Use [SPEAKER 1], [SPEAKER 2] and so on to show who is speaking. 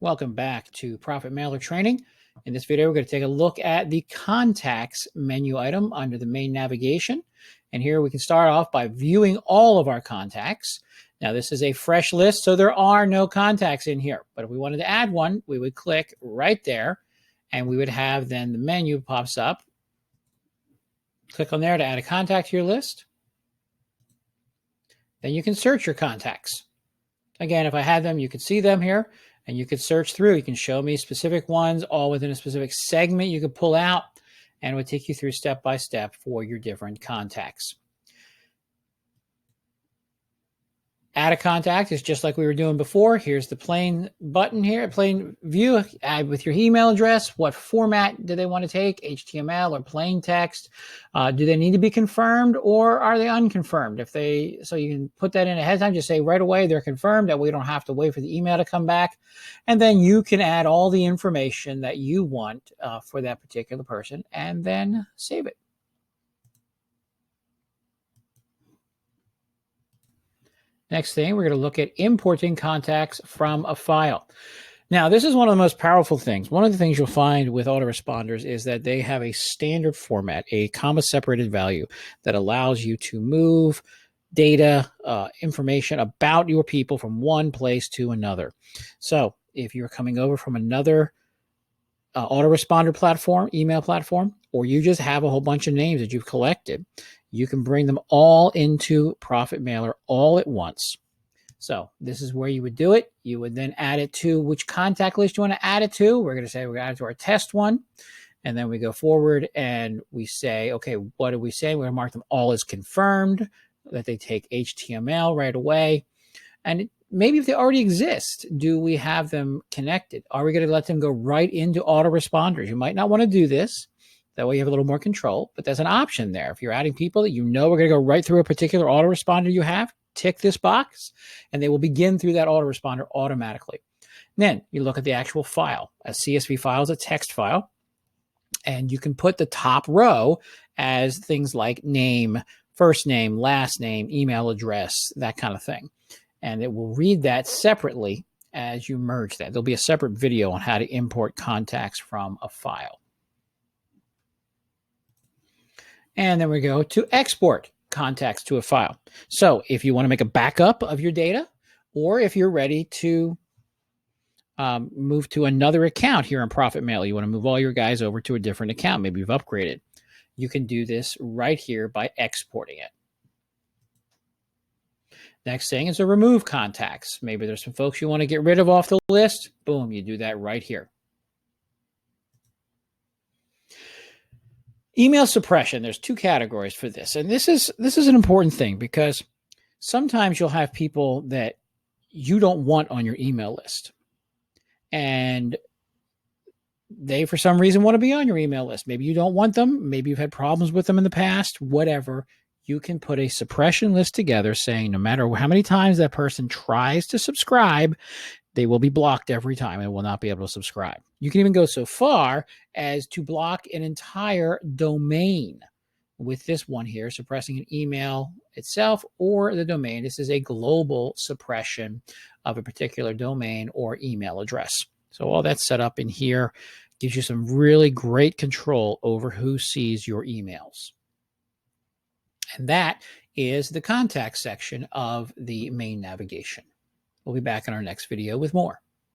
[SPEAKER 1] Welcome back to ProfitMailrr training. In this video, we're going to take a look at the contacts menu item under the main navigation. And here we can start off by viewing all of our contacts. Now, this is a fresh list, so there are no contacts in here. But if we wanted to add one, we would click right there, and we would have then the menu pops up. Click on there to add a contact to your list. Then you can search your contacts. Again, if I had them, you could see them here. And you could search through. You can show me specific ones, all within a specific segment you could pull out, and it would take you through step by step for your different contacts. Add a contact is just like we were doing before. Here's the plain button here, plain view. Add with your email address. What format do they want to take? HTML or plain text? Do they need to be confirmed or are they unconfirmed? So you can put that in ahead of time. Just say right away they're confirmed. That way you don't have to wait for the email to come back. And then you can add all the information that you want for that particular person and then save it. Next thing, we're going to look at importing contacts from a file. Now, this is one of the most powerful things. One of the things you'll find with autoresponders is that they have a standard format, a comma-separated value that allows you to move data, information about your people from one place to another. So if you're coming over from another autoresponder platform, email platform, or you just have a whole bunch of names that you've collected, you can bring them all into ProfitMailrr all at once. So this is where you would do it. You would then add it to which contact list you want to add it to. We're going to say we're going to add it to our test one. And then we go forward and we say, okay, what do we say? We're going to mark them all as confirmed, that they take HTML right away. And maybe if they already exist, do we have them connected? Are we going to let them go right into autoresponders? You might not want to do this. That way you have a little more control, but there's an option there. If you're adding people that you know are going to go right through a particular autoresponder you have, tick this box, and they will begin through that autoresponder automatically. Then you look at the actual file. A CSV file is a text file, and you can put the top row as things like name, first name, last name, email address, that kind of thing. And it will read that separately as you merge that. There'll be a separate video on how to import contacts from a file. And then we go to export contacts to a file. So if you want to make a backup of your data, or if you're ready to move to another account here in ProfitMailrr, you want to move all your guys over to a different account, maybe you've upgraded, you can do this right here by exporting it. Next thing is to remove contacts. Maybe there's some folks you want to get rid of off the list. Boom, you do that right here. Email suppression, there's two categories for this. And this is an important thing because sometimes you'll have people that you don't want on your email list. And they, for some reason, want to be on your email list. Maybe you don't want them. Maybe you've had problems with them in the past, whatever. You can put a suppression list together saying no matter how many times that person tries to subscribe, they will be blocked every time and will not be able to subscribe. You can even go so far as to block an entire domain with this one here, suppressing an email itself or the domain. This is a global suppression of a particular domain or email address. So all that's set up in here gives you some really great control over who sees your emails. And that is the contact section of the main navigation. We'll be back in our next video with more.